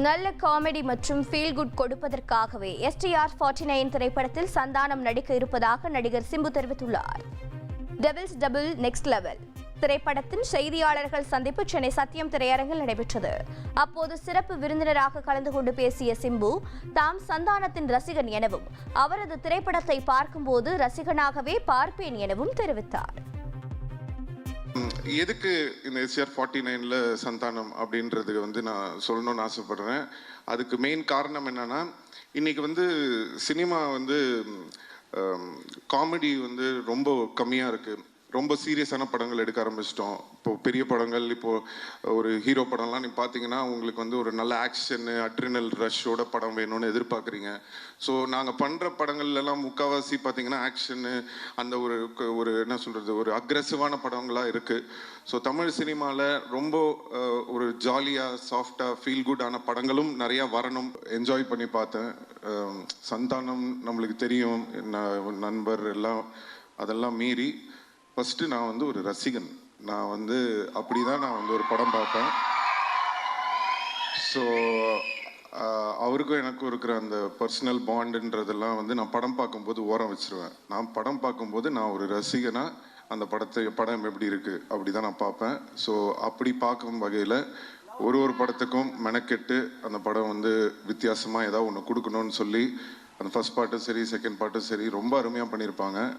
நல்ல காமெடி மற்றும் feel good கொடுப்பதற்காகவே STR 49 திரைப்படத்தில் சந்தானம் நடிக்க இருப்பதாக நடிகர் சிம்பு தெரிவித்துள்ளார். டெவில்ஸ் டபுள் நெக்ஸ்ட் லெவல் திரைப்படத்தின் செய்தியாளர்கள் சந்திப்பு சென்னை சத்தியம் திரையரங்கில் நடைபெற்றது. அப்போது சிறப்பு விருந்தினராக கலந்து கொண்டு பேசிய சிம்பு, தாம் சந்தானத்தின் ரசிகன் எனவும் அவரது திரைப்படத்தை பார்க்கும்போது ரசிகனாகவே பார்ப்பேன் எனவும் தெரிவித்தார். எதுக்கு இந்த STR 49ல சந்தானம் அப்படின்றது நான் சொல்லணும்னு ஆசைப்படுறேன். அதுக்கு மெயின் காரணம் என்னன்னா, இன்னைக்கு சினிமா காமெடி ரொம்ப கம்மியாக இருக்குது. ரொம்ப சீரியஸான படங்கள் எடுக்க ஆரம்பிச்சிட்டோம். இப்போது பெரிய படங்கள், இப்போது ஒரு ஹீரோ படம்லாம் நீ பார்த்தீங்கன்னா உங்களுக்கு ஒரு நல்ல ஆக்ஷனு, அட்ரினல் ரஷ்ஷோட படம் வேணும்னு எதிர்பார்க்குறீங்க. ஸோ நாங்கள் பண்ணுற படங்கள்லாம் முக்கால்வாசி பார்த்தீங்கன்னா ஆக்ஷனு, அந்த ஒரு என்ன சொல்கிறது, ஒரு அக்ரெசிவான படங்களாக இருக்குது. ஸோ தமிழ் சினிமாவில் ரொம்ப ஒரு ஜாலியாக, சாஃப்டாக, ஃபீல் குட்டான படங்களும் நிறையா வரணும். என்ஜாய் பண்ணி பார்த்தேன். சந்தானம் நம்மளுக்கு தெரியும், நண்பர் எல்லாம், அதெல்லாம் மீறி ஃபஸ்ட்டு நான் ஒரு ரசிகன். நான் அப்படி தான் நான் ஒரு படம் பார்ப்பேன். ஸோ அவருக்கும் எனக்கும் இருக்கிற அந்த பர்சனல் பாண்டுன்றதெல்லாம் நான் படம் பார்க்கும்போது ஓரம் வச்சுருவேன். நான் படம் பார்க்கும்போது நான் ஒரு ரசிகனாக அந்த படம் எப்படி இருக்குது அப்படி தான் நான் பார்ப்பேன். ஸோ அப்படி பார்க்கும் வகையில் ஒரு படத்துக்கும் மெனக்கெட்டு அந்த படம் வித்தியாசமாக ஏதாவது ஒன்று கொடுக்கணும்னு சொல்லி அந்த ஃபர்ஸ்ட் பார்ட்டும் சரி, செகண்ட் பார்ட்டும் சரி ரொம்ப அருமையாக பண்ணியிருப்பாங்க.